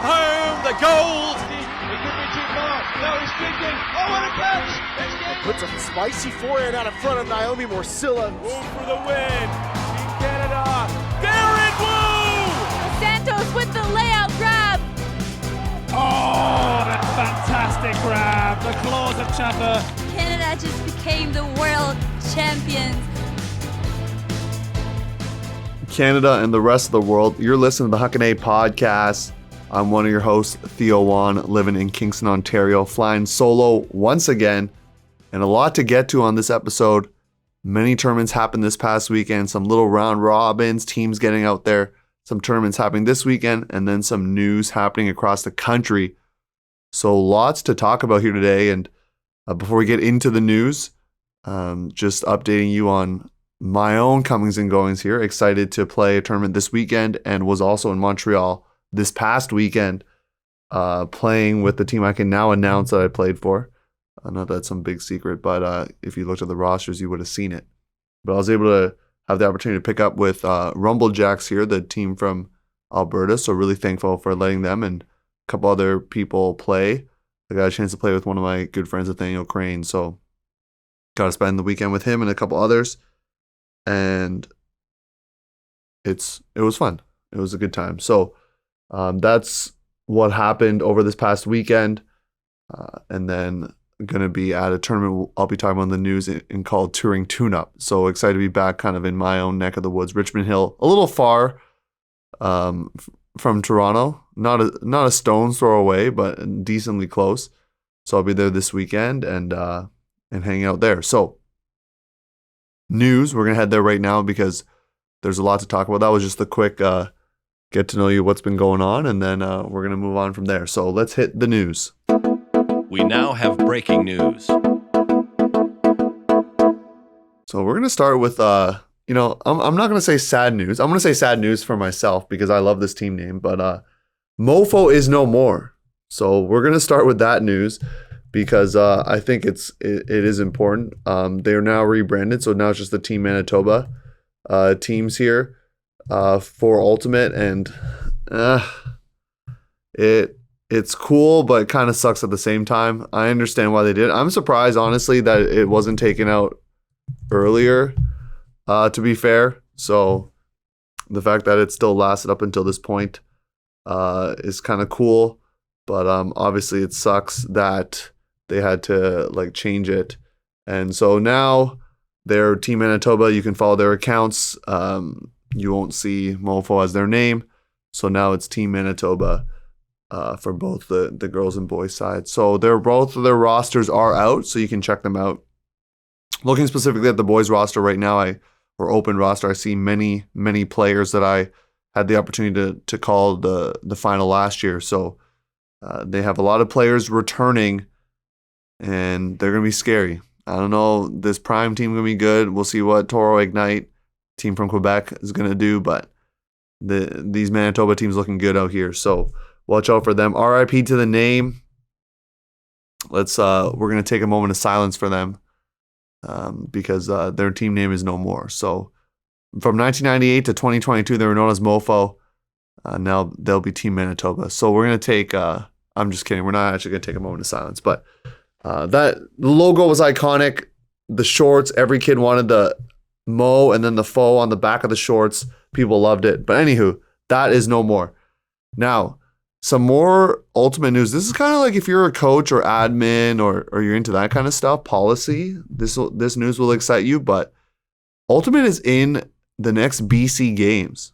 Home the gold. He could be too far. No, he's kicking. Oh, what a catch! Puts a spicy forehand out in front of Naomi Morcilla. Move for the win. Team Canada. Garrett Wu! Santos with the layout grab. Oh, that fantastic grab. The claws of Chaffer. Canada just became the world champions. Canada and the rest of the world, you're listening to the Huckin podcast. I'm one of your hosts, Theo, living in Kingston, Ontario, flying solo once again, and a lot to get to on this episode. Many tournaments happened this past weekend, some little round robins, teams getting out there, some tournaments happening this weekend, and then some news happening across the country. So lots to talk about here today, and before we get into the news, just updating you on my own comings and goings here. Excited to play a tournament this weekend and was also in Montreal this past weekend playing with the team I can now announce that I played for. I know that's some big secret, but if you looked at the rosters, you would have seen it. But I was able to have the opportunity to pick up with Rumblejacks here, the team from Alberta, so really thankful for letting them and a couple other people play. I got a chance to play with one of my good friends, Nathaniel Crane, so got to spend the weekend with him and a couple others. And it was fun. It was a good time. So that's what happened over this past weekend. And then going to be at a tournament I'll be talking about in the news in called Touring Tune-Up. So excited to be back kind of in my own neck of the woods, Richmond Hill, a little far from Toronto. Not a stone's throw away, but decently close. So I'll be there this weekend and hang out there. So news, we're going to head there right now because there's a lot to talk about. That was just a quick get to know you what's been going on, and then we're going to move on from there. So let's hit the news. We now have breaking news. So we're going to start with, I'm not going to say sad news. I'm going to say sad news for myself because I love this team name, but Mofo is no more. So we're going to start with that news because I think it is important. They are now rebranded, so now it's just the Team Manitoba teams here for Ultimate, and it's cool, but it kind of sucks at the same time. I understand why they did it. I'm surprised, honestly, that it wasn't taken out earlier, to be fair. So the fact that it still lasted up until this point is kind of cool, but obviously it sucks that they had to change it. And so now they're Team Manitoba. You can follow their accounts. You won't see Mofo as their name. So now it's Team Manitoba for both the girls and boys side. So both of their rosters are out, so you can check them out. Looking specifically at the boys roster right now, or open roster, I see many, many players that I had the opportunity to call the final last year. So they have a lot of players returning, and they're going to be scary. I don't know. This Prime team going to be good. We'll see what Toro Ignite, team from Quebec, is going to do. But these Manitoba teams looking good out here. So watch out for them. RIP to the name. We're going to take a moment of silence for them because their team name is no more. So from 1998 to 2022, they were known as Mofo. Now they'll be Team Manitoba. So we're going to take... I'm just kidding. We're not actually going to take a moment of silence. But the logo was iconic. The shorts, every kid wanted the Mo and then the Fo on the back of the shorts. People loved it. But anywho, that is no more. Now, some more Ultimate news. This is kind of like if you're a coach or admin or you're into that kind of stuff, policy, this news will excite you. But Ultimate is in the next BC Games.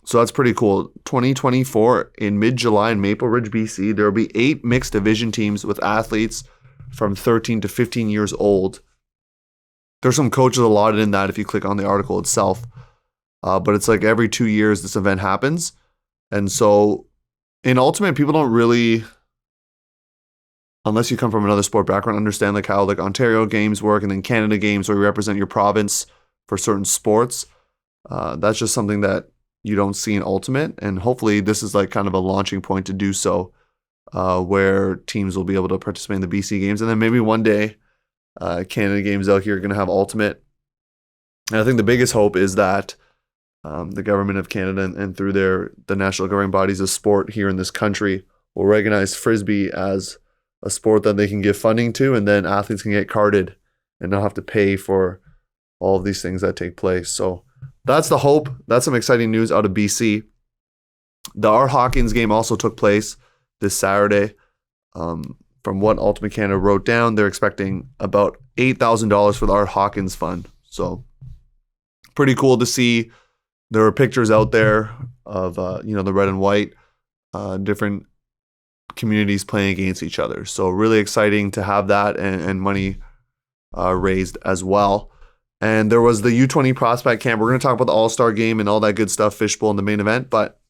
So that's pretty cool. 2024 in mid-July in Maple Ridge, BC. There will be 8 mixed division teams with athletes from 13 to 15 years old. There's some coaches allotted in that if you click on the article itself. But it's like every 2 years this event happens. And so in Ultimate, people don't really, unless you come from another sport background, understand how Ontario games work and then Canada games where you represent your province for certain sports. That's just something that you don't see in Ultimate, and hopefully this is kind of a launching point to do so, where teams will be able to participate in the BC games, and then maybe one day Canada games out here are going to have Ultimate. And I think the biggest hope is that the government of Canada and through the national governing bodies of sport here in this country will recognize Frisbee as a sport that they can give funding to, and then athletes can get carded and not have to pay for all of these things that take place. So that's the hope. That's some exciting news out of BC. The Art Hawkins game also took place this Saturday. From what Ultimate Canada wrote down, they're expecting about $8,000 for the Art Hawkins Fund. So pretty cool to see. There were pictures out there of the red and white, different communities playing against each other. So really exciting to have that and money raised as well. And there was the U20 prospect camp. We're going to talk about the All-Star game and all that good stuff, Fishbowl in the main event, but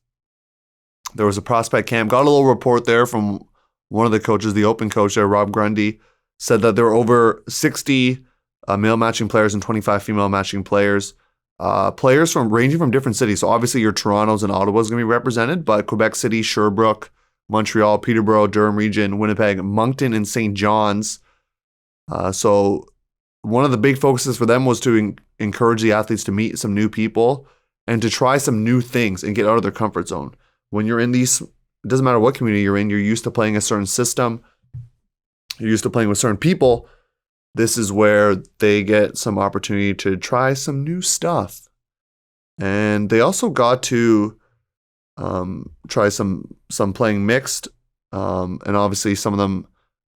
there was a prospect camp. Got a little report there from one of the coaches, the open coach there, Rob Grundy, said that there were over 60 male matching players and 25 female matching players. Players ranging from different cities. So obviously your Torontos and Ottawas going to be represented, but Quebec City, Sherbrooke, Montreal, Peterborough, Durham Region, Winnipeg, Moncton, and St. John's. So one of the big focuses for them was to encourage the athletes to meet some new people and to try some new things and get out of their comfort zone. When you're in these, it doesn't matter what community you're in, you're used to playing a certain system, you're used to playing with certain people. This is where they get some opportunity to try some new stuff. And they also got to try some playing mixed. And obviously some of them,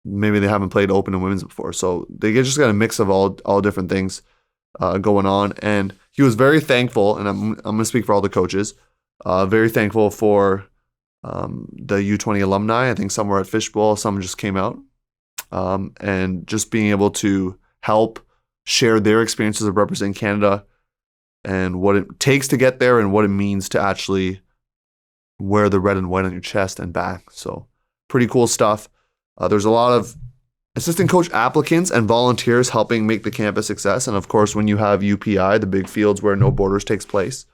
maybe they haven't played open and women's before. So they just got a mix of all different things going on. And he was very thankful, and I'm going to speak for all the coaches, very thankful for the U20 alumni. I think some were at Fishbowl, some just came out. And just being able to help share their experiences of representing Canada and what it takes to get there and what it means to actually wear the red and white on your chest and back. So pretty cool stuff. There's a lot of assistant coach applicants and volunteers helping make the camp a success. And of course, when you have UPI, the big fields where No Borders takes place,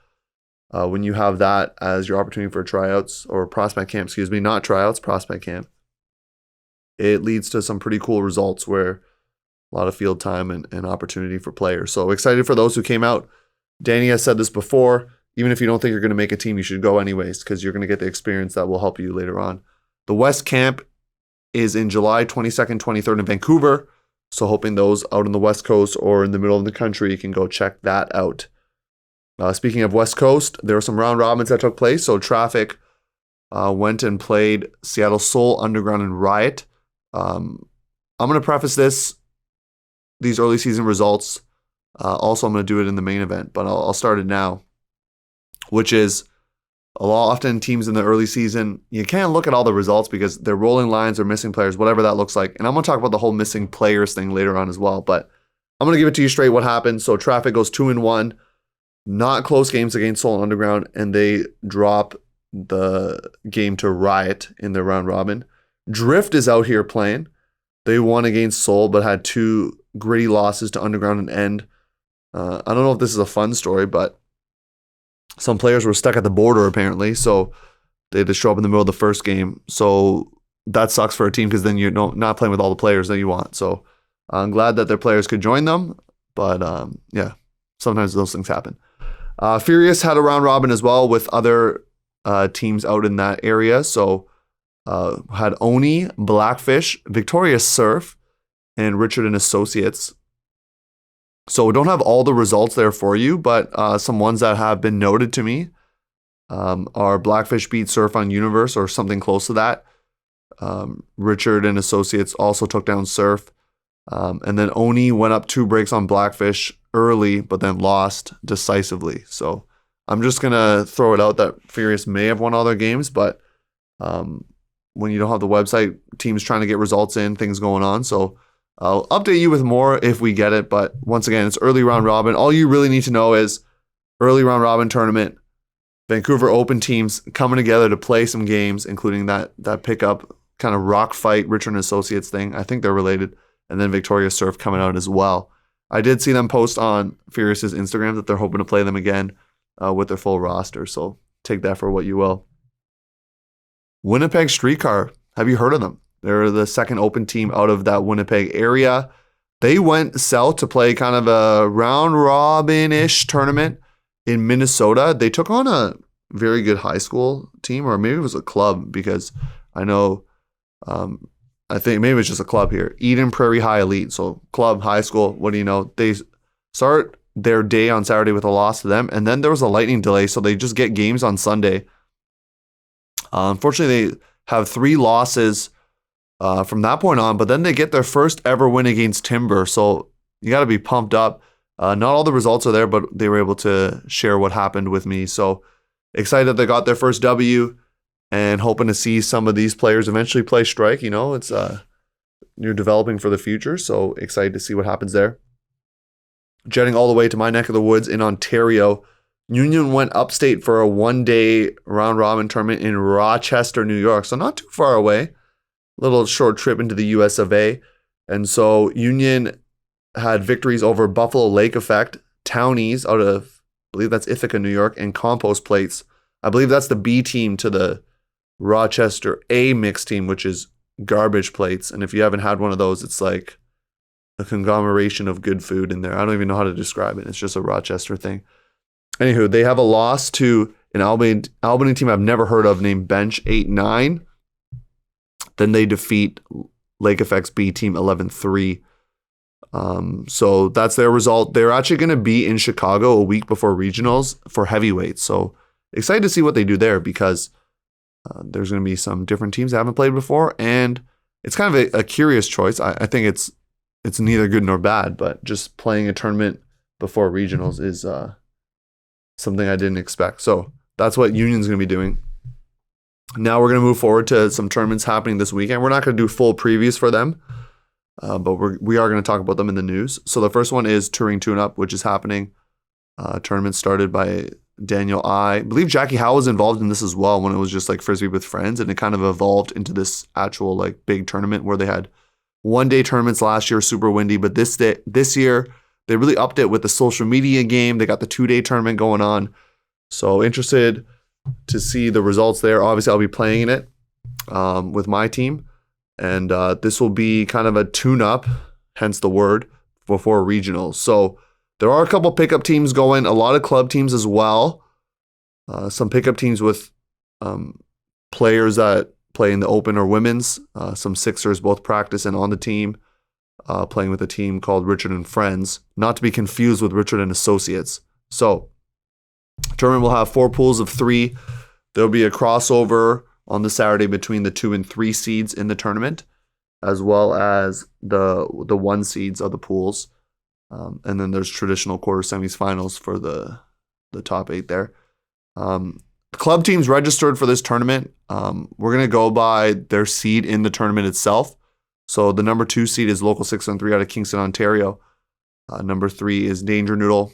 when you have that as your opportunity for tryouts or prospect camp, not tryouts, prospect camp, it leads to some pretty cool results where a lot of field time and opportunity for players. So excited for those who came out. Danny has said this before, even if you don't think you're going to make a team, you should go anyways because you're going to get the experience that will help you later on. The West Camp is in July 22nd, 23rd in Vancouver. So hoping those out on the West Coast or in the middle of the country can go check that out. Speaking of West Coast, there were some round robins that took place. So Traffic went and played Seattle Soul, Underground, and Riot. I'm going to preface these early season results. Also, I'm going to do it in the main event, but I'll start it now, which is a lot often teams in the early season, you can't look at all the results because they're rolling lines or missing players, whatever that looks like. And I'm going to talk about the whole missing players thing later on as well, but I'm going to give it to you straight what happened. So Traffic goes 2-1, not close games against Soul and Underground, and they drop the game to Riot in their round robin. Drift is out here playing. They won against Soul, but had 2 gritty losses to Underground and End. I don't know if this is a fun story, but some players were stuck at the border apparently, so they had to show up in the middle of the first game. So that sucks for a team because then you're not playing with all the players that you want. So I'm glad that their players could join them, but yeah, sometimes those things happen. Furious had a round robin as well with other teams out in that area. So had Oni, Blackfish, Victoria Surf, and Richard and Associates. So we don't have all the results there for you, but some ones that have been noted to me are Blackfish beat Surf on Universe or something close to that. Richard and Associates also took down Surf. And then Oni went up 2 breaks on Blackfish early, but then lost decisively. So I'm just going to throw it out that Furious may have won all their games, but when you don't have the website, teams trying to get results in, things going on. So I'll update you with more if we get it. But once again, it's early round robin. All you really need to know is early round robin tournament, Vancouver Open teams coming together to play some games, including that pickup kind of rock fight, Richard and Associates thing. I think they're related. And then Victoria Surf coming out as well. I did see them post on Furious's Instagram that they're hoping to play them again with their full roster. So take that for what you will. Winnipeg Streetcar. Have you heard of them? They're the second open team out of that Winnipeg area. They went south to play kind of a round robin-ish tournament in Minnesota. They took on a very good high school team, or maybe it was a club, because I know, I think maybe it's just a club here. Eden Prairie High Elite. So club, high school, what do you know? They start their day on Saturday with a loss to them, and then there was a lightning delay, so they just get games on Sunday. Unfortunately, they have 3 losses from that point on, but then they get their first ever win against Timber, so you got to be pumped up. Not all the results are there, but they were able to share what happened with me, so excited they got their first W, and hoping to see some of these players eventually play strike. You know, it's you're developing for the future, so excited to see what happens there. Jetting all the way to my neck of the woods in Ontario, Union went upstate for a 1-day round-robin tournament in Rochester, New York, so not too far away. A little short trip into the US of A. And so Union had victories over Buffalo Lake Effect, Tourneys out of, I believe that's Ithaca, New York, and Compost Plates. I believe that's the B team to the Rochester A mixed team, which is Garbage Plates. And if you haven't had one of those, it's like a conglomeration of good food in there. I don't even know how to describe it. It's just a Rochester thing. Anywho, they have a loss to an Albany team I've never heard of named Bench 8-9. Then they defeat Lake Effect's B team 11-3. So that's their result. They're actually going to be in Chicago a week before regionals for heavyweights. So excited to see what they do there, because there's going to be some different teams that haven't played before, and it's kind of a curious choice. I think it's neither good nor bad, but just playing a tournament before regionals is something I didn't expect. So that's what Union's going to be doing. Now we're going to move forward to some tournaments happening this weekend. We're not going to do full previews for them, but we are going to talk about them in the news. So the first one is Touring Tune-Up, which is happening. Tournament started by Daniel I believe Jackie Howe was involved in this as well, when it was just like Frisbee with friends, and it kind of evolved into this actual like big tournament where they had 1-day tournaments last year, super windy, but this year they really upped it with the social media game. They got the 2-day tournament going on. So interested to see the results there. Obviously, I'll be playing in it with my team, and this will be kind of a tune-up, hence the word, before regionals. So there are a couple pickup teams going, a lot of club teams as well. Some pickup teams with players that play in the Open or Women's. Some Sixers both practice and on the team, playing with a team called Richard and Friends, not to be confused with Richard and Associates. So tournament will have 4 pools of 3. There'll be a crossover on the Saturday between the 2 and 3 seeds in the tournament, as well as the 1 seeds of the pools. And then there's traditional quarter semis finals for the top 8 there. Club teams registered for this tournament. We're going to go by their seed in the tournament itself. So the number 2 seed is Local 613 out of Kingston, Ontario. Number 3 is Danger Noodle.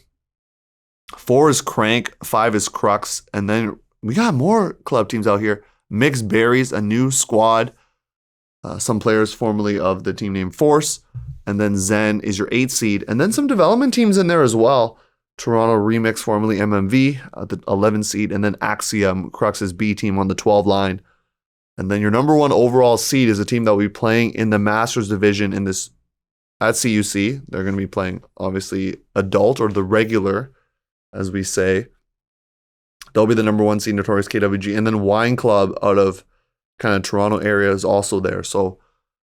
4 is Crank. 5 is Crux. And then we got more club teams out here. Mixed Berries, a new squad. Some players formerly of the team named Force. And then Zen is your 8 seed. And then some development teams in there as well. Toronto Remix, formerly MMV, the 11 seed. And then Axiom, Crux's B team on the 12 line. And then your number 1 overall seed is a team that will be playing in the Masters division in this at CUC. They're going to be playing, obviously, adult or the regular, as we say. They'll be the number 1 seed, Notorious KWG. And then Wine Club out of kind of Toronto area is also there. So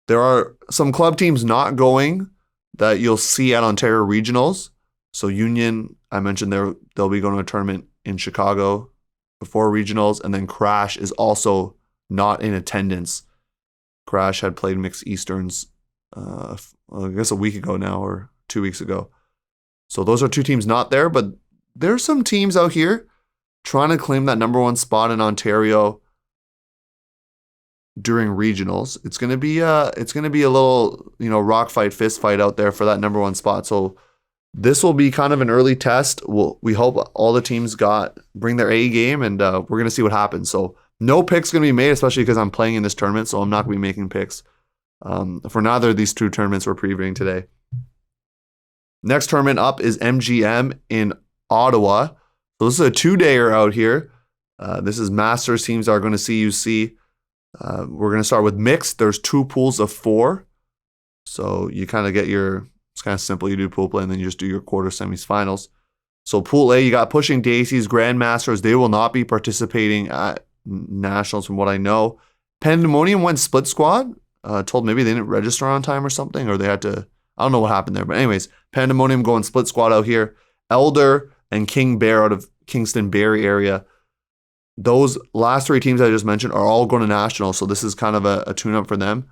there are some club teams not going that you'll see at Ontario Regionals. So Union, I mentioned they'll be going to a tournament in Chicago before regionals. And then Crash is also not in attendance. Crash had played Mixed Easterns, I guess a week ago now or 2 weeks ago. So those are 2 teams not there, but there's some teams out here trying to claim that number 1 spot in Ontario during regionals. It's gonna be a little, rock fight, fist fight out there for that number 1 spot. So this will be kind of an early test. We hope all the teams bring their A game, and we're gonna see what happens. So no picks gonna be made, especially because I'm playing in this tournament, so I'm not gonna be making picks for neither of these 2 tournaments we're previewing today. Next tournament up is MGM in Ottawa. So this is a 2-dayer out here. This is Masters teams are going to CUC. We're going to start with mixed. There's 2 pools of 4. So you kind of get it's kind of simple. You do pool play and then you just do your quarter semis finals. So Pool A, you got Pushing Daisies, Grandmasters. They will not be participating at Nationals from what I know. Pandemonium went split squad. Told maybe they didn't register on time or something, or they had to, I don't know what happened there. But anyways, Pandemonium going split squad out here. Elder and King Bear out of Kingston Barrie area. Those last 3 teams I just mentioned are all going to Nationals. So this is kind of a tune-up for them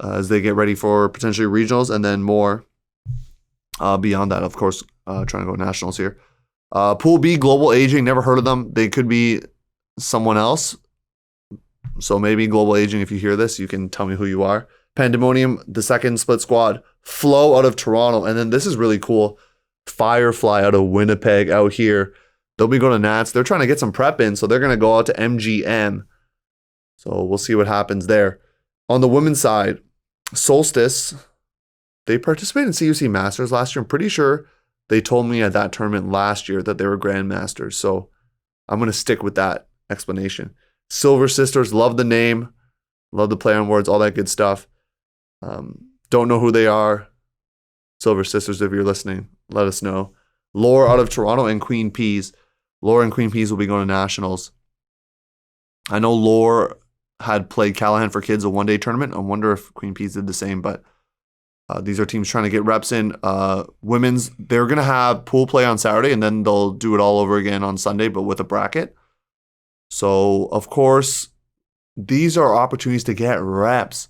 as they get ready for potentially regionals and then more beyond that, of course, trying to go Nationals here. Pool B, Global Aging, never heard of them. They could be someone else. So maybe Global Aging, if you hear this, you can tell me who you are. Pandemonium, the second split squad. Flow out of Toronto. And then this is really cool. Firefly out of Winnipeg out here. They'll be going to Nats. They're trying to get some prep in, so they're going to go out to MGM. So we'll see what happens there. On the women's side, Solstice, they participated in CUC Masters last year. I'm pretty sure they told me at that tournament last year that they were Grandmasters. So I'm going to stick with that explanation. Silver Sisters, love the name. Love the play on words, all that good stuff. Don't know who they are. Silver Sisters, if you're listening, let us know. Lore out of Toronto and Queen Peas. Lore and Queen Peas will be going to Nationals. I know Lore had played Callahan for Kids a one-day tournament. I wonder if Queen Peas did the same, but these are teams trying to get reps in. Women's, they're going to have pool play on Saturday, and then they'll do it all over again on Sunday, but with a bracket. So, of course, these are opportunities to get reps,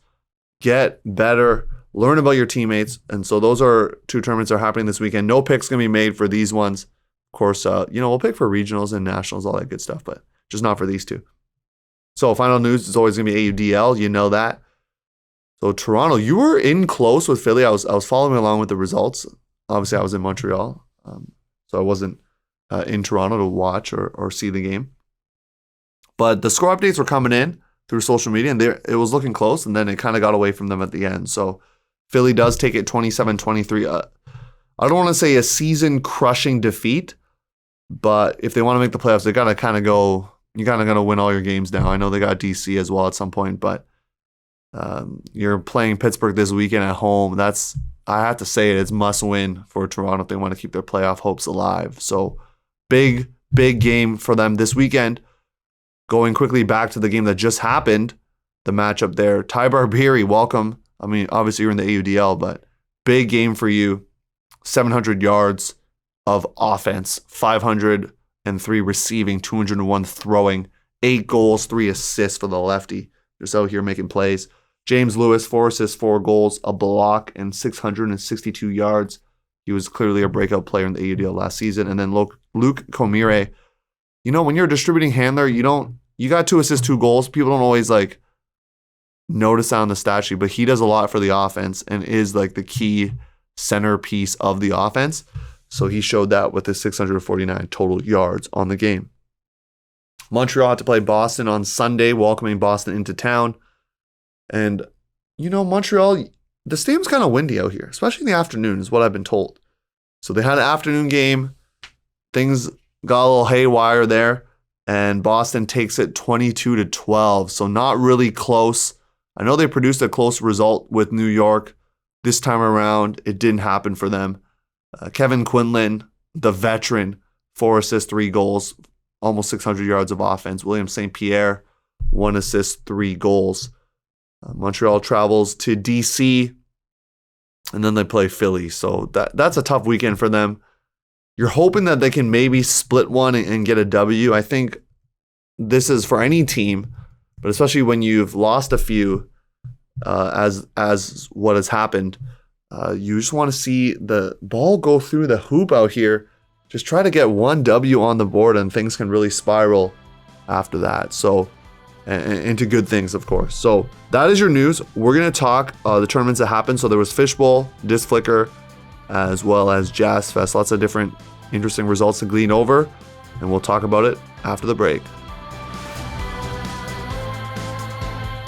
get better, learn about your teammates. And so those are 2 tournaments that are happening this weekend. No picks going to be made for these ones. Of course, we'll pick for regionals and nationals, all that good stuff, but just not for these 2. So final news is always going to be AUDL. You know that. So Toronto, you were in close with Philly. I was following along with the results. Obviously, I was in Montreal, so I wasn't in Toronto to watch or see the game. But the score updates were coming in through social media, and it was looking close, and then it kind of got away from them at the end. So Philly does take it 27-23. I don't want to say a season-crushing defeat, but if they want to make the playoffs, they got to kind of go, you kind of got to win all your games now. I know they got DC as well at some point, but you're playing Pittsburgh this weekend at home. I have to say it's must win for Toronto if they want to keep their playoff hopes alive. So big game for them this weekend. Going quickly back to the game that just happened, the matchup there. Ty Barberi, welcome. I mean, obviously you're in the AUDL, but big game for you. 700 yards of offense, 503 receiving, 201 throwing, 8 goals, 3 assists for the lefty. Just out here making plays. James Lewis, 4 assists, 4 goals, a block, and 662 yards. He was clearly a breakout player in the AUDL last season. And then Luke Comire, when you're a distributing handler, you got 2 assists, 2 goals. People don't always notice that on the stat sheet, but he does a lot for the offense and is the key centerpiece of the offense. So he showed that with his 649 total yards on the game. Montreal had to play Boston on Sunday, welcoming Boston into town. And, Montreal, the stadium's kind of windy out here, especially in the afternoon is what I've been told. So they had an afternoon game. Things got a little haywire there. And Boston takes it 22-12. So not really close. I know they produced a close result with New York. This time around, it didn't happen for them. Kevin Quinlan, the veteran, 4 assists, 3 goals, almost 600 yards of offense. William St. Pierre, 1 assist, 3 goals. Montreal travels to DC, and then they play Philly. So that's a tough weekend for them. You're hoping that they can maybe split one and get a W. I think this is for any team, but especially when you've lost a few, as what has happened, you just want to see the ball go through the hoop out here. Just try to get 1 W on the board, and things can really spiral after that. So, into good things, of course. So that is your news. We're going to talk the tournaments that happened. So there was Fishbowl, Disc Flicker, as well as Jazzfest. Lots of different interesting results to glean over, and we'll talk about it after the break.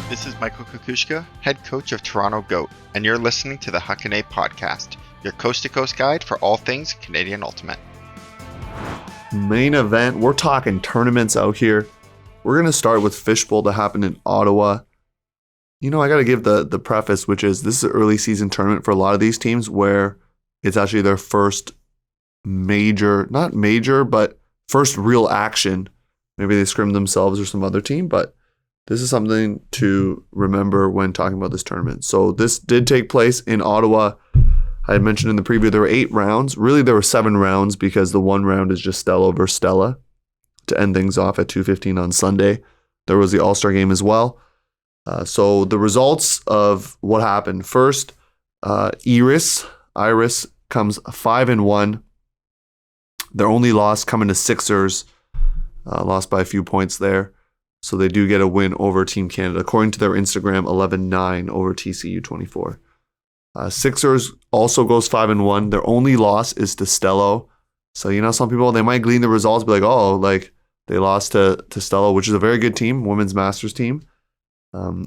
This is Michael Kukushka, head coach of Toronto Goat, and you're listening to the Huckin podcast, your coast-to-coast guide for all things Canadian Ultimate. Main event, we're talking tournaments out here. We're going to start with Fishbowl that happened in Ottawa. I got to give the preface, which is this is an early season tournament for a lot of these teams where it's actually their first not major, but first real action. Maybe they scrimmed themselves or some other team, but this is something to remember when talking about this tournament. So this did take place in Ottawa. I had mentioned in the preview there were 8 rounds. Really, there were 7 rounds because the one round is just Stello versus Stella to end things off at 2:15 on Sunday. There was the All-Star game as well. So the results of what happened. First, Iris comes 5-1. Their only loss coming to Sixers. Lost by a few points there. So they do get a win over Team Canada. According to their Instagram, 11-9 over TCU 24. Sixers also goes 5-1. Their only loss is to Stello. So, some people, they might glean the results, be like, oh, like they lost to Stello, which is a very good team, women's masters team.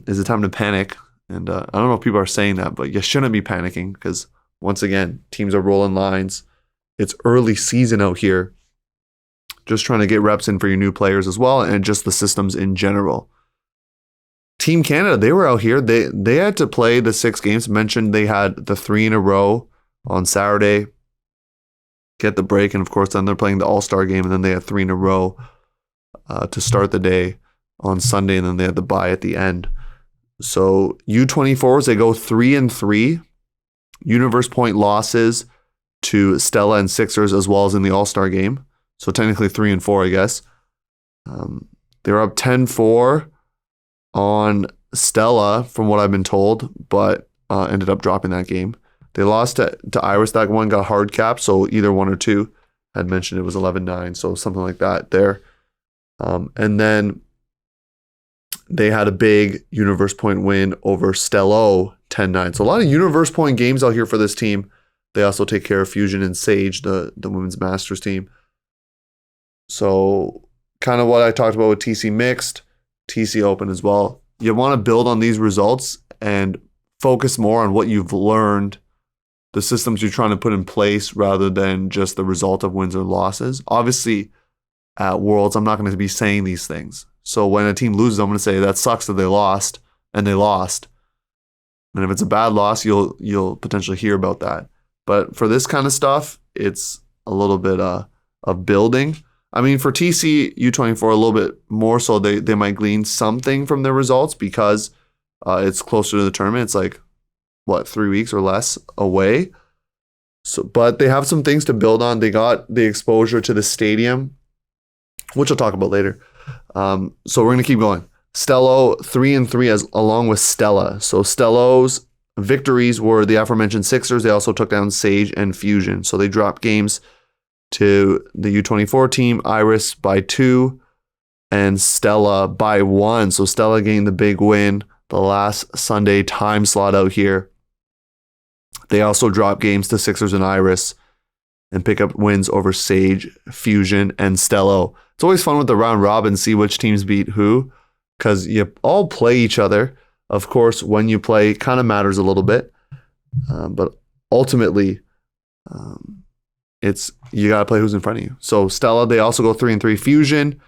Is it time to panic? And I don't know if people are saying that, but you shouldn't be panicking because, once again, teams are rolling lines. It's early season out here. Just trying to get reps in for your new players as well, and just the systems in general. Team Canada, they were out here. They had to play the 6 games. Mentioned they had the 3 in a row on Saturday. Get the break, and of course, then they're playing the All-Star game, and then they had 3 in a row to start the day on Sunday, and then they had the bye at the end. So U24s, they go 3-3. Universe point losses to Stella and Sixers as well as in the All-Star game. So technically 3-4, I guess. They were up 10-4 on Stella, from what I've been told, but ended up dropping that game. They lost to Iris. That one got hard capped, so either 1 or 2. I had mentioned it was 11-9, so something like that there. And then they had a big universe point win over Stello, 10-9. So a lot of universe point games out here for this team. They also take care of Fusion and Sage, the women's masters team. So kind of what I talked about with TC Mixed, TC Open as well. You want to build on these results and focus more on what you've learned, the systems you're trying to put in place rather than just the result of wins or losses. Obviously, at Worlds, I'm not going to be saying these things. So when a team loses, I'm going to say that sucks that they lost, and they lost. And if it's a bad loss, you'll potentially hear about that. But for this kind of stuff, it's a little bit of building. I mean, for TC U24, a little bit more so they might glean something from their results because it's closer to the tournament. It's like, 3 weeks or less away. So, but they have some things to build on. They got the exposure to the stadium, which I'll talk about later. So we're going to keep going. Stello 3-3 along with Stella. So Stello's victories were the aforementioned Sixers. They also took down Sage and Fusion. So they dropped games to the U24 team, Iris by 2 and Stella by 1. So Stella gained the big win the last Sunday time slot out here. They also dropped games to Sixers and Iris and pick up wins over Sage, Fusion, and Stello. It's always fun with the round robin, see which teams beat who, because you all play each other. Of course, when you play, kind of matters a little bit, but ultimately, you got to play who's in front of you. So Stella, they also go 3-3. Fusion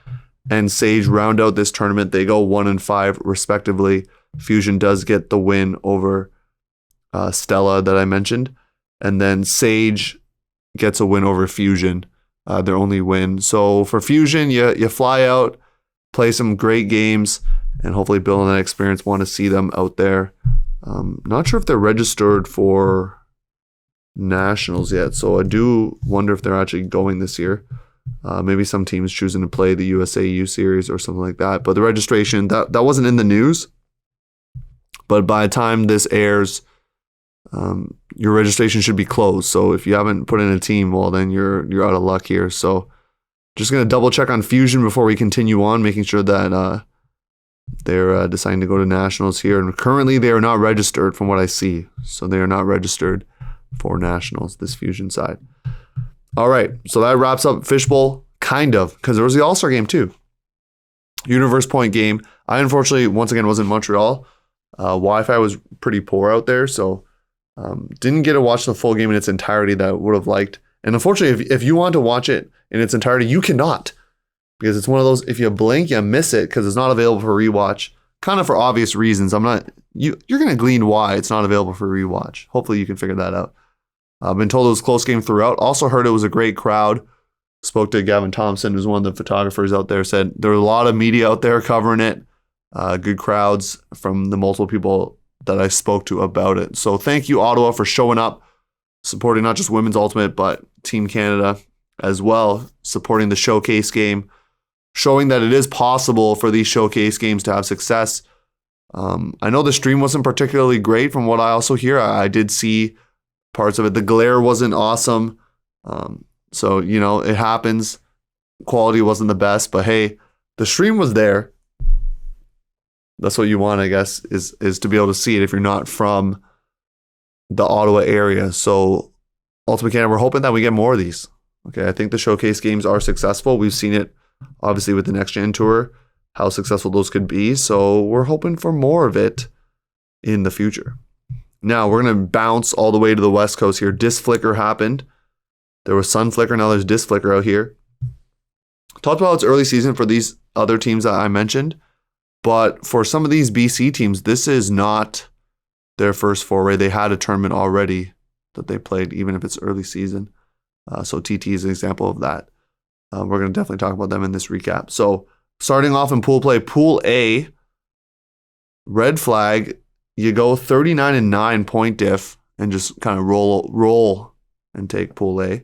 and Sage round out this tournament. They go 1-5 respectively. Fusion does get the win over Stella that I mentioned, and then Sage gets a win over Fusion, their only win. So for Fusion, you fly out, play some great games, and hopefully build on that experience. Want to see them out there. Not sure if they're registered for nationals yet, so I do wonder if they're actually going this year. Maybe some teams choosing to play the USAU series or something like that. But the registration, that wasn't in the news. But by the time this airs, your registration should be closed. So if you haven't put in a team, well, then you're out of luck here. So just going to double check on Fusion before we continue on, making sure that they're deciding to go to nationals here. And currently they are not registered from what I see. So they are not registered for nationals, this Fusion side. All right, so that wraps up Fishbowl, kind of, because there was the All-Star game too. Universe point game. I unfortunately, once again, was in Montreal. Wi-Fi was pretty poor out there, so didn't get to watch the full game in its entirety that I would have liked. And unfortunately, if you want to watch it in its entirety, you cannot, because it's one of those, if you blink, you miss it because it's not available for rewatch, kind of for obvious reasons. You're going to glean why it's not available for rewatch. Hopefully you can figure that out. I've been told it was a close game throughout. Also heard it was a great crowd. Spoke to Gavin Thompson, who's one of the photographers out there, said there were a lot of media out there covering it. Good crowds from the multiple people that I spoke to about it. So thank you, Ottawa, for showing up, supporting not just Women's Ultimate, but Team Canada as well, supporting the showcase game, showing that it is possible for these showcase games to have success. I know the stream wasn't particularly great from what I also hear. I did see parts of it. The glare wasn't awesome. So, it happens. Quality wasn't the best, but hey, the stream was there. That's what you want, I guess, is to be able to see it if you're not from the Ottawa area. So Ultimate Canada, we're hoping that we get more of these. Okay, I think the showcase games are successful. We've seen it, obviously, with the Next Gen Tour, how successful those could be. So we're hoping for more of it in the future. Now, we're going to bounce all the way to the West Coast here. Disc Flicker happened. There was Sun Flicker. Now there's Disc Flicker out here. Talked about its early season for these other teams that I mentioned. But for some of these BC teams, this is not their first foray. They had a tournament already that they played, even if it's early season. So TT is an example of that. We're going to definitely talk about them in this recap. So starting off in pool play, Pool A, Red Flag, you go 39-9 point diff and just kind of roll and take Pool A.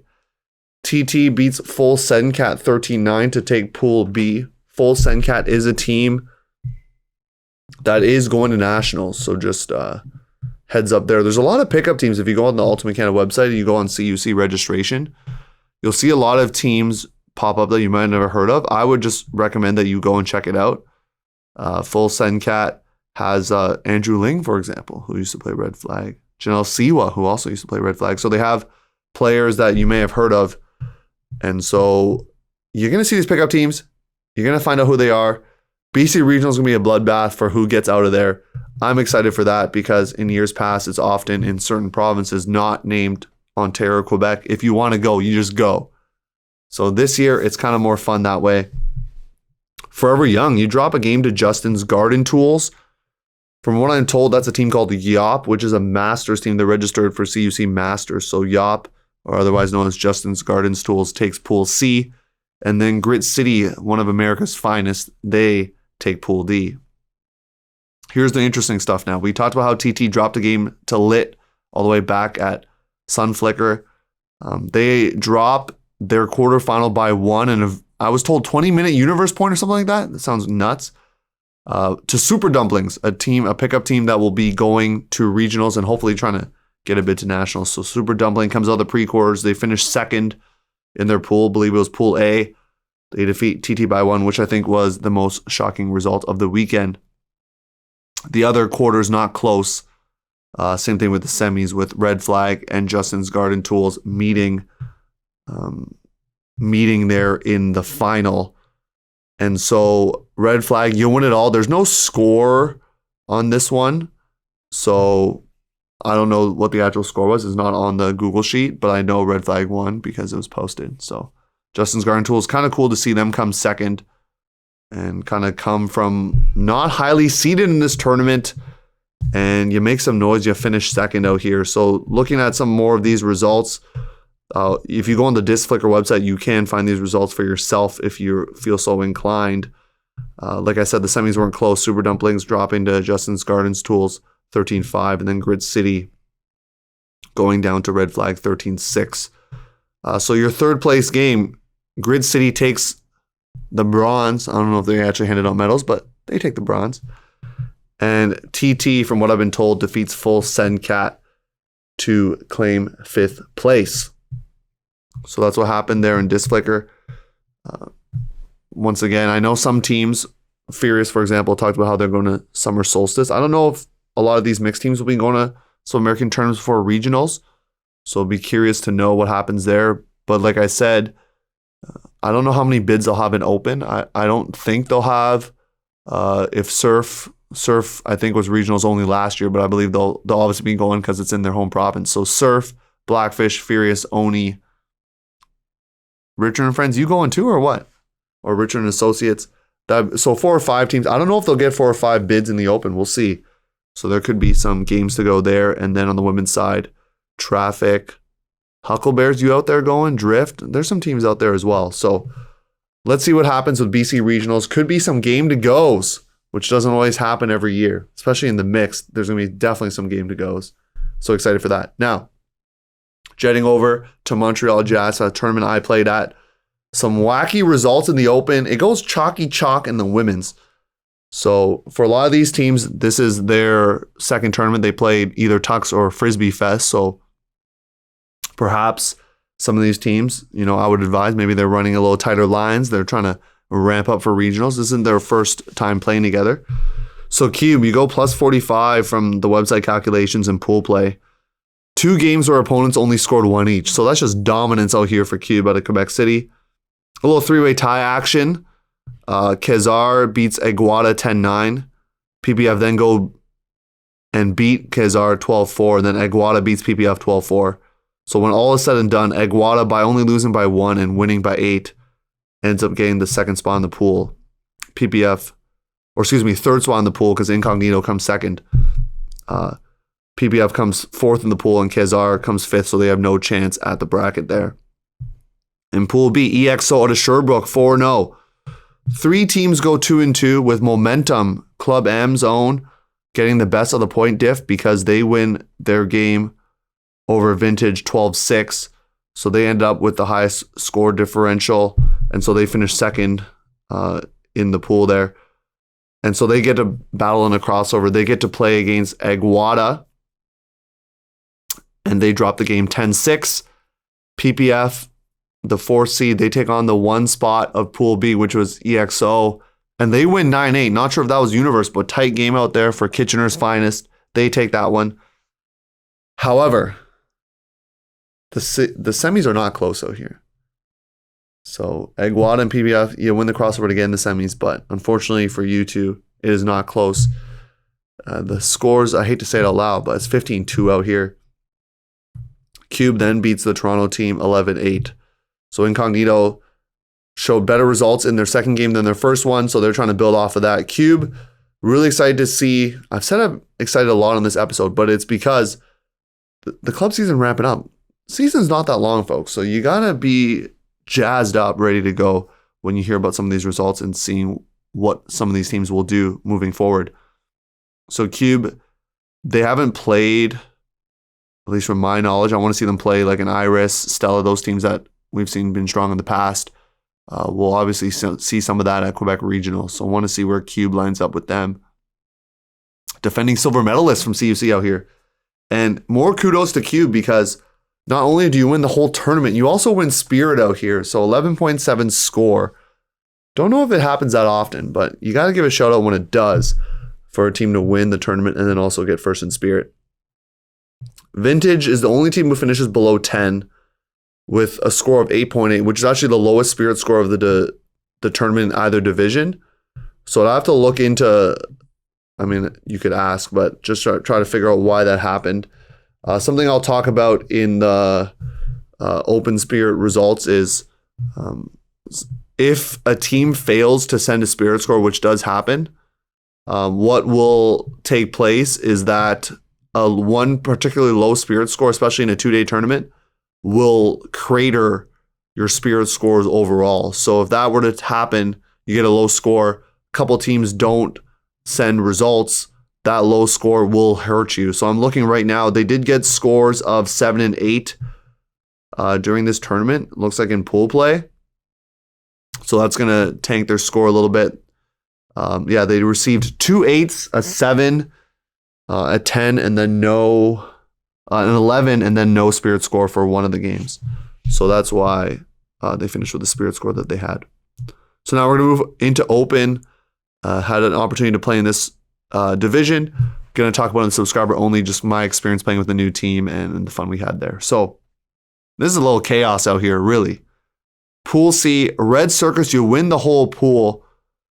TT beats Full Sencat 13-9 to take Pool B. Full Sencat is a team that is going to nationals, so just heads up there. There's a lot of pickup teams. If you go on the Ultimate Canada website and you go on CUC registration, you'll see a lot of teams pop up that you might have never heard of. I would just recommend that you go and check it out. Full Sencat has Andrew Ling, for example, who used to play Red Flag. Janelle Siwa, who also used to play Red Flag. So they have players that you may have heard of. And so you're going to see these pickup teams. You're going to find out who they are. BC Regional is going to be a bloodbath for who gets out of there. I'm excited for that because in years past, it's often in certain provinces not named Ontario or Quebec. If you want to go, you just go. So this year, it's kind of more fun that way. Forever Young, you drop a game to Justin's Garden Tools. From what I'm told, that's a team called Yop, which is a Masters team. They're registered for CUC Masters. So Yop, or otherwise known as Justin's Garden Tools, takes Pool C. And then Grit City, one of America's finest, they take Pool D. Here's the interesting stuff now. We talked about how TT dropped a game to Lit all the way back at Sunflicker. They drop their quarterfinal by one, and I was told 20-minute universe point or something like that. That sounds nuts. To Super Dumplings, a pickup team that will be going to regionals and hopefully trying to get a bid to nationals. So Super Dumpling comes out of the pre-quarters. They finished second in their pool. I believe it was Pool A. They defeat TT by one, which I think was the most shocking result of the weekend. The other quarters not close. Same thing with the semis with Red Flag and Justin's Garden Tools meeting there in the final. And so Red Flag, you win it all. There's no score on this one. So I don't know what the actual score was. It's not on the Google sheet, but I know Red Flag won because it was posted. So Justin's Garden Tools, kind of cool to see them come second and kind of come from not highly seeded in this tournament. And you make some noise, you finish second out here. So looking at some more of these results, if you go on the Disc Flicker website, you can find these results for yourself if you feel so inclined. Like I said, the semis weren't close. Super Dumplings dropping to Justin's Garden Tools 13-5, and then Grid City going down to Red Flag 13-6. So your third place game, Grid City takes the bronze. I don't know if they actually handed out medals, but they take the bronze. And TT, from what I've been told, defeats Full Sencat to claim fifth place. So that's what happened there in Disc Flicker. Once again, I know some teams, Furious, for example, talked about how they're going to Summer Solstice. I don't know if a lot of these mixed teams will be going to some American tournaments for regionals. So I'll be curious to know what happens there. But like I said, I don't know how many bids they'll have in open. I don't think they'll have, if Surf, I think was regionals only last year, but I believe they'll obviously be going because it's in their home province. So Surf, Blackfish, Furious, Oni, Richard and Friends, you going too or what? Or Richard and Associates. So 4 or 5 teams. I don't know if they'll get 4 or 5 bids in the open. We'll see. So there could be some games to go there. And then on the women's side, Traffic, Hucklebears, you out there going? Drift? There's some teams out there as well. So let's see what happens with BC Regionals. Could be some game to goes, which doesn't always happen every year, especially in the mix. There's going to be definitely some game to goes. So excited for that. Now, jetting over to Montreal Jazz, a tournament I played at. Some wacky results in the Open. It goes chalky chalk in the women's. So for a lot of these teams, this is their second tournament. They played either Tux or Frisbee Fest. So perhaps some of these teams, I would advise maybe they're running a little tighter lines. They're trying to ramp up for regionals. This isn't their first time playing together. So Cube, you go plus 45 from the website calculations and pool play. 2 games where opponents only scored 1 each. So that's just dominance out here for Cube out of Quebec City. A little 3-way tie action. Kezar beats Aguada 10-9. PPF then go and beat Kezar 12-4. And then Aguada beats PPF 12-4. So when all is said and done, Aguada, by only losing by 1 and winning by 8, ends up getting the second spot in the pool. third spot in the pool because Incognito comes second. PPF comes 4th in the pool and Kezar comes 5th, so they have no chance at the bracket there. In Pool B, EXO out of Sherbrooke 4-0. 3 teams go 2-2 with momentum. Club M's own getting the best of the point diff because they win their game over Vintage 12-6. So they end up with the highest score differential. And so they finish second in the pool there. And so they get to battle in a crossover. They get to play against Aguada. And they drop the game 10-6. PPF, the 4th seed, they take on the 1 spot of Pool B, which was EXO. And they win 9-8. Not sure if that was Universe, but tight game out there for Kitchener's finest. They take that one. However, the semis are not close out here. So Aguada and PPF, you win the crossover to get in the semis, but unfortunately for you two, it is not close. The scores, I hate to say it out loud, but it's 15-2 out here. Cube then beats the Toronto team 11-8. So Incognito showed better results in their second game than their first one, so they're trying to build off of that. Cube, really excited to see. I've said I'm excited a lot on this episode, but it's because the club season ramping up. Season's not that long, folks, so you got to be jazzed up, ready to go when you hear about some of these results and seeing what some of these teams will do moving forward. So Cube, they haven't played, at least from my knowledge, I want to see them play like an Iris, Stella, those teams that we've seen been strong in the past. We'll obviously see some of that at Quebec Regional. So I want to see where Cube lines up with them. Defending silver medalists from CUC out here. And more kudos to Cube because not only do you win the whole tournament, you also win Spirit out here. So 11.7 score. Don't know if it happens that often, but you got to give a shout out when it does for a team to win the tournament and then also get first in Spirit. Vintage is the only team who finishes below 10 with a score of 8.8, which is actually the lowest Spirit score of the tournament in either division. So I'd have to look into, I mean, you could ask, but just try to figure out why that happened. Something I'll talk about in the Open Spirit results is if a team fails to send a Spirit score, which does happen, what will take place is that one particularly low Spirit score, especially in a 2-day tournament, will crater your Spirit scores overall. So if that were to happen, you get a low score, a couple teams don't send results, that low score will hurt you. So I'm looking right now, they did get scores of 7 and 8 during this tournament. It looks like in pool play. So that's going to tank their score a little bit. They received 2 8s, a 7, a 10, and then an 11, and then no Spirit score for one of the games. So that's why they finished with the Spirit score that they had. So now we're going to move into Open. Had an opportunity to play in this division. Going to talk about it in subscriber only, just my experience playing with the new team and the fun we had there. So this is a little chaos out here, really. Pool C, Red Circus, you win the whole pool.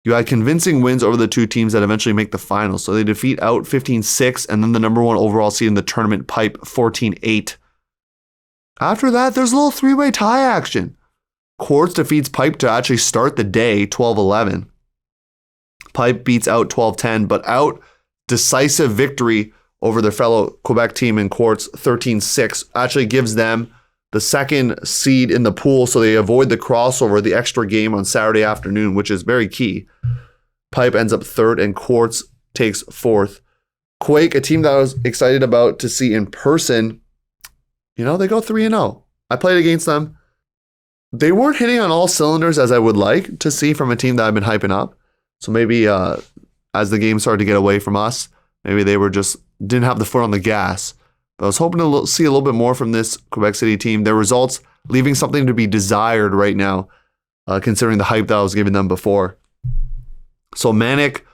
You had convincing wins over the 2 teams that eventually make the finals. So they defeat Out 15-6 and then the number 1 overall seed in the tournament, Pipe 14-8. After that, there's a little 3-way tie action. Quartz defeats Pipe to actually start the day, 12-11. Pipe beats Out 12-10, but Out decisive victory over their fellow Quebec team in Quartz 13-6 actually gives them the second seed in the pool, so they avoid the crossover, the extra game on Saturday afternoon, which is very key. Pipe ends up third, and Quartz takes fourth. Quake, a team that I was excited about to see in person, they go 3-0. I played against them. They weren't hitting on all cylinders as I would like to see from a team that I've been hyping up. So maybe as the game started to get away from us, maybe they didn't have the foot on the gas. But I was hoping to see a little bit more from this Quebec City team. Their results leaving something to be desired right now, considering the hype that I was giving them before. So Manic,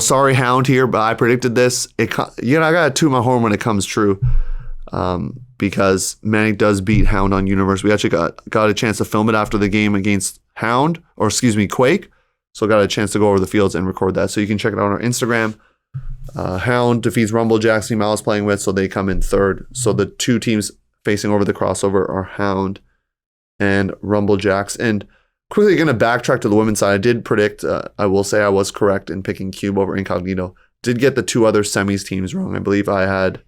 sorry Hound here, but I predicted this. I got to toot my horn when it comes true, because Manic does beat Hound on Universe. We actually got a chance to film it after the game against Quake. So got a chance to go over the fields and record that. So you can check it out on our Instagram. Hound defeats Rumblejacks, team I was playing with, so they come in third. So the two teams facing over the crossover are Hound and Rumblejacks. And quickly going to backtrack to the women's side. I did predict, I will say I was correct in picking Cube over Incognito. Did get the two other semis teams wrong. I believe I had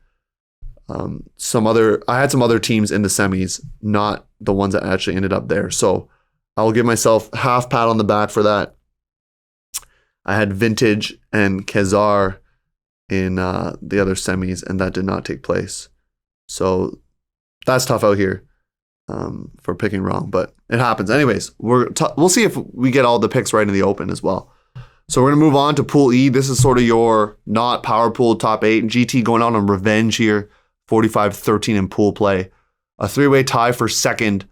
some other teams in the semis, not the ones that actually ended up there. So I will give myself half pat on the back for that. I had Vintage and Kezar in the other semis, and that did not take place. So that's tough out here for picking wrong, but it happens. Anyways, we'll see if we get all the picks right in the open as well. So we're going to move on to Pool E. This is sort of your not power pool top 8. GT going out on revenge here, 45-13 in pool play. A three-way tie for second.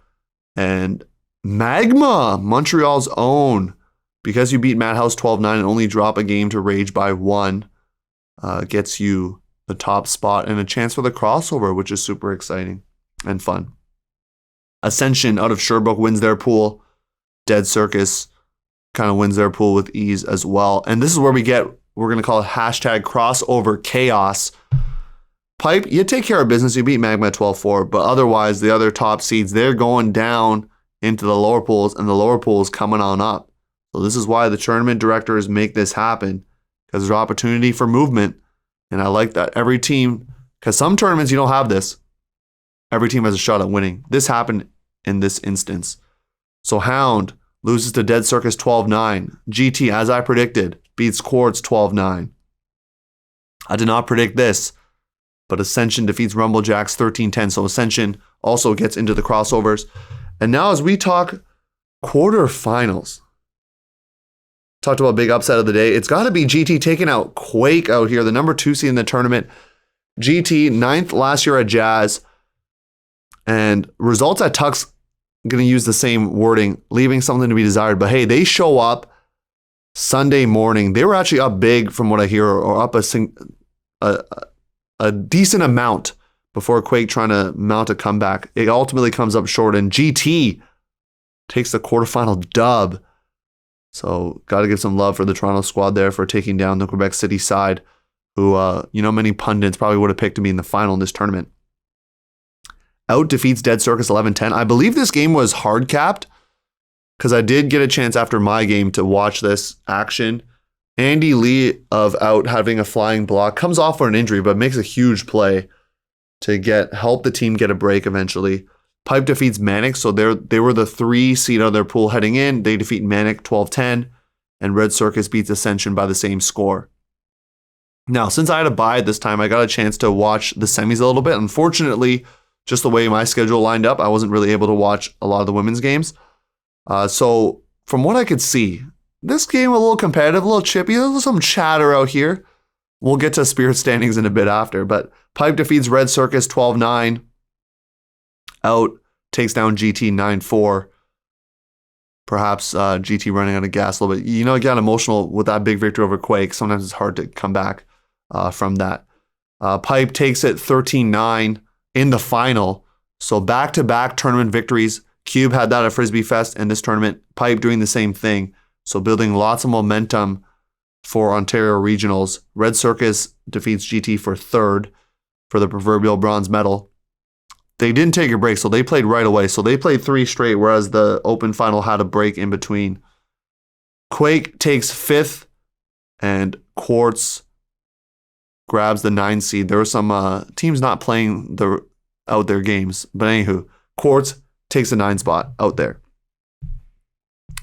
And Magma, Montreal's own, because you beat Madhouse 12-9 and only drop a game to Rage by 1, gets you the top spot and a chance for the crossover, which is super exciting and fun. Ascension out of Sherbrooke wins their pool. Dead Circus kind of wins their pool with ease as well. And this is where we're going to call it hashtag crossover chaos. Pipe, you take care of business. You beat Magma 12-4, but otherwise the other top seeds, they're going down into the lower pools, and the lower pools coming on up. So this is why the tournament directors make this happen, because there's opportunity for movement. And I like that. Every team, because some tournaments you don't have this. Every team has a shot at winning. This happened in this instance. So Hound loses to Dead Circus 12-9. GT, as I predicted, beats Quartz 12-9. I did not predict this, but Ascension defeats Rumblejacks 13-10. So Ascension also gets into the crossovers. And now as we talk quarterfinals, talked about big upset of the day. It's got to be GT taking out Quake out here, the number 2 seed in the tournament. GT, 9th last year at Jazz. And results at Tuck's going to use the same wording, leaving something to be desired. But hey, they show up Sunday morning. They were actually up big from what I hear, or up a decent amount before Quake trying to mount a comeback. It ultimately comes up short, and GT takes the quarterfinal dub. So got to give some love for the Toronto squad there for taking down the Quebec City side, who, many pundits probably would have picked to be in the final in this tournament. Out defeats Dead Circus 11-10. I believe this game was hard capped, because I did get a chance after my game to watch this action. Andy Lee of Out having a flying block comes off for an injury, but makes a huge play to help the team get a break eventually. Pipe defeats Manic, so they were the 3 seed out of their pool heading in. They defeat Manic 12-10, and Red Circus beats Ascension by the same score. Now, since I had a bye this time, I got a chance to watch the semis a little bit. Unfortunately, just the way my schedule lined up, I wasn't really able to watch a lot of the women's games. So from what I could see, this game a little competitive, a little chippy. There's some chatter out here. We'll get to Spirit standings in a bit after, but Pipe defeats Red Circus 12-9. Out takes down GT 9-4. Perhaps GT running out of gas a little bit. It got emotional with that big victory over Quake. Sometimes it's hard to come back from that. Pipe takes it 13-9 in the final. So back-to-back tournament victories. Cube had that at Frisbee Fest, and this tournament, Pipe doing the same thing. So building lots of momentum for Ontario Regionals. Red Circus defeats GT for 3rd for the proverbial bronze medal. They didn't take a break, so they played right away. So they played 3 straight, whereas the open final had a break in between. Quake takes 5th, and Quartz grabs the 9 seed. There were some teams not playing out their games. But anywho, Quartz takes a 9 spot out there.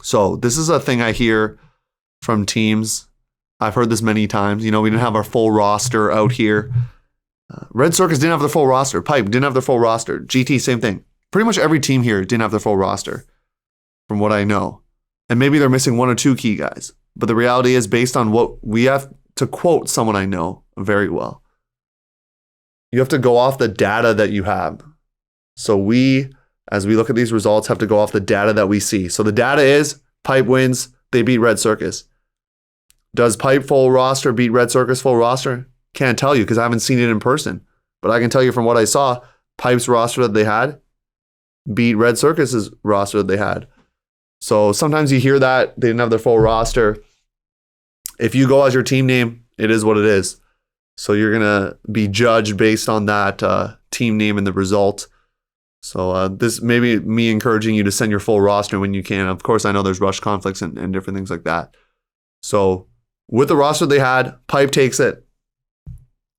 So this is a thing I hear from teams. I've heard this many times. We didn't have our full roster out here. Red Circus didn't have their full roster. Pipe didn't have their full roster. GT, same thing. Pretty much every team here didn't have their full roster, from what I know. And maybe they're missing 1 or 2 key guys. But the reality is, based on what we have, to quote someone I know very well, you have to go off the data that you have. So we, as we look at these results, have to go off the data that we see. So the data is Pipe wins, they beat Red Circus. Does Pipe full roster beat Red Circus full roster? Can't tell you because I haven't seen it in person. But I can tell you from what I saw, Pipe's roster that they had beat Red Circus's roster that they had. So sometimes you hear that they didn't have their full roster. If you go as your team name, it is what it is. So you're going to be judged based on that team name and the result. So this may be me encouraging you to send your full roster when you can. Of course, I know there's rush conflicts and different things like that. So with the roster they had, Pipe takes it.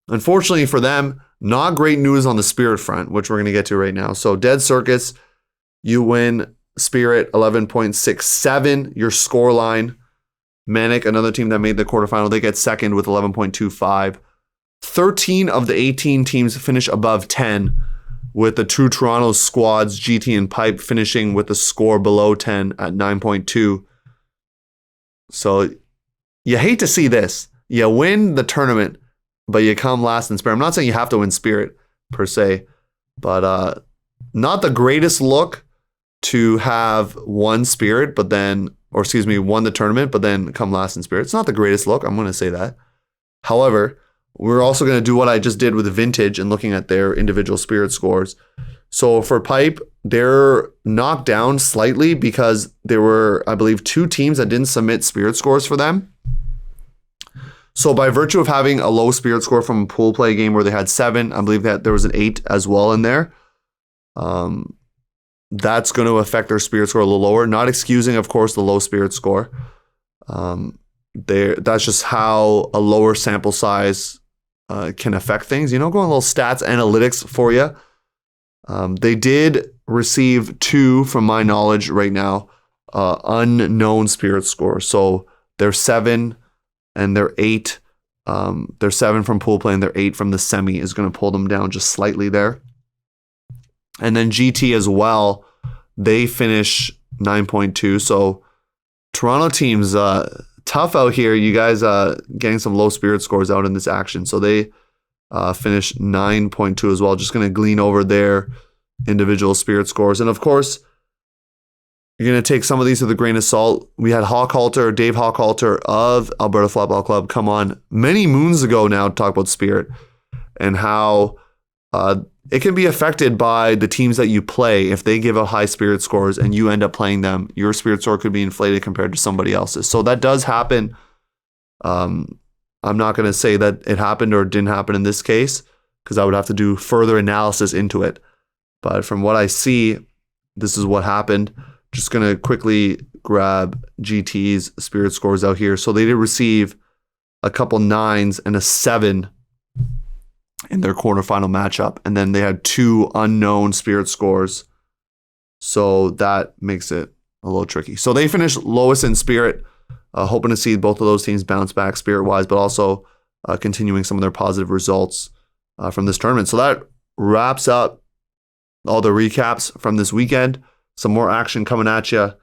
Unfortunately for them, not great news on the Spirit front, which we're going to get to right now. So Dead Circus, you win Spirit 11.67, your score line. Manic, another team that made the quarterfinal, they get second with 11.25. 13 of the 18 teams finish above 10, with the two Toronto squads, GT and Pipe, finishing with a score below 10 at 9.2. So you hate to see this. You win the tournament, but you come last in Spirit. I'm not saying you have to win Spirit per se, but not the greatest look to have won Spirit, but then, or excuse me, won the tournament, but then come last in Spirit. It's not the greatest look. I'm going to say that. However, we're also going to do what I just did with Vintage and looking at their individual Spirit scores. So for Pipe, they're knocked down slightly because there were, I believe, 2 teams that didn't submit Spirit scores for them. So by virtue of having a low Spirit score from a pool play game where they had 7, I believe that there was an 8 as well in there. That's going to affect their Spirit score a little lower. Not excusing, of course, the low Spirit score. That's just how a lower sample size can affect things. Going a little stats analytics for you. They did receive 2, from my knowledge right now, unknown Spirit scores. So they're 7 and they're 8. They're 7 from pool play and they're 8 from the semi is going to pull them down just slightly there. And then GT as well, they finish 9.2. So Toronto teams, tough out here. You guys getting some low Spirit scores out in this action. So they finish 9.2 as well. Just going to glean over their individual Spirit scores. And of course, you're going to take some of these with a grain of salt. We had Dave Hawkhalter of Alberta Flatball Club come on many moons ago now to talk about Spirit and how it can be affected by the teams that you play. If they give out high Spirit scores and you end up playing them, your Spirit score could be inflated compared to somebody else's. So that does happen. I'm not going to say that it happened or didn't happen in this case because I would have to do further analysis into it. But from what I see, this is what happened. Just going to quickly grab GT's Spirit scores out here. So they did receive a couple 9s and a 7 in their quarterfinal matchup. And then they had 2 unknown Spirit scores. So that makes it a little tricky. So they finished lowest in Spirit, hoping to see both of those teams bounce back Spirit-wise, but also continuing some of their positive results from this tournament. So that wraps up all the recaps from this weekend. Some more action coming at you.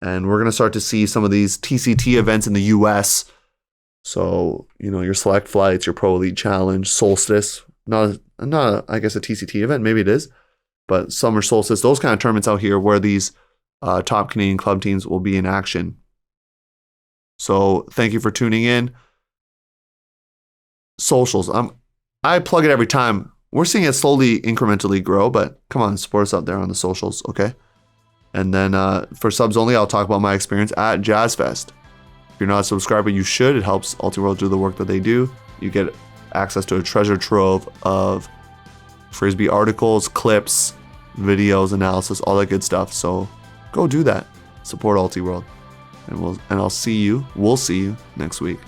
And we're going to start to see some of these TCT events in the US. So, your select flights, your Pro Elite Challenge, Solstice. Not I guess, a TCT event. Maybe it is. But Summer Solstice, those kind of tournaments out here where these top Canadian club teams will be in action. So thank you for tuning in. Socials. I plug it every time. We're seeing it slowly, incrementally grow, but come on, support us out there on the socials, okay? And then for subs only, I'll talk about my experience at Jazzfest. If you're not a subscriber, you should. It helps Ultiworld do the work that they do. You get access to a treasure trove of Frisbee articles, clips, videos, analysis, all that good stuff. So go do that. Support Ultiworld. And we'll see you next week.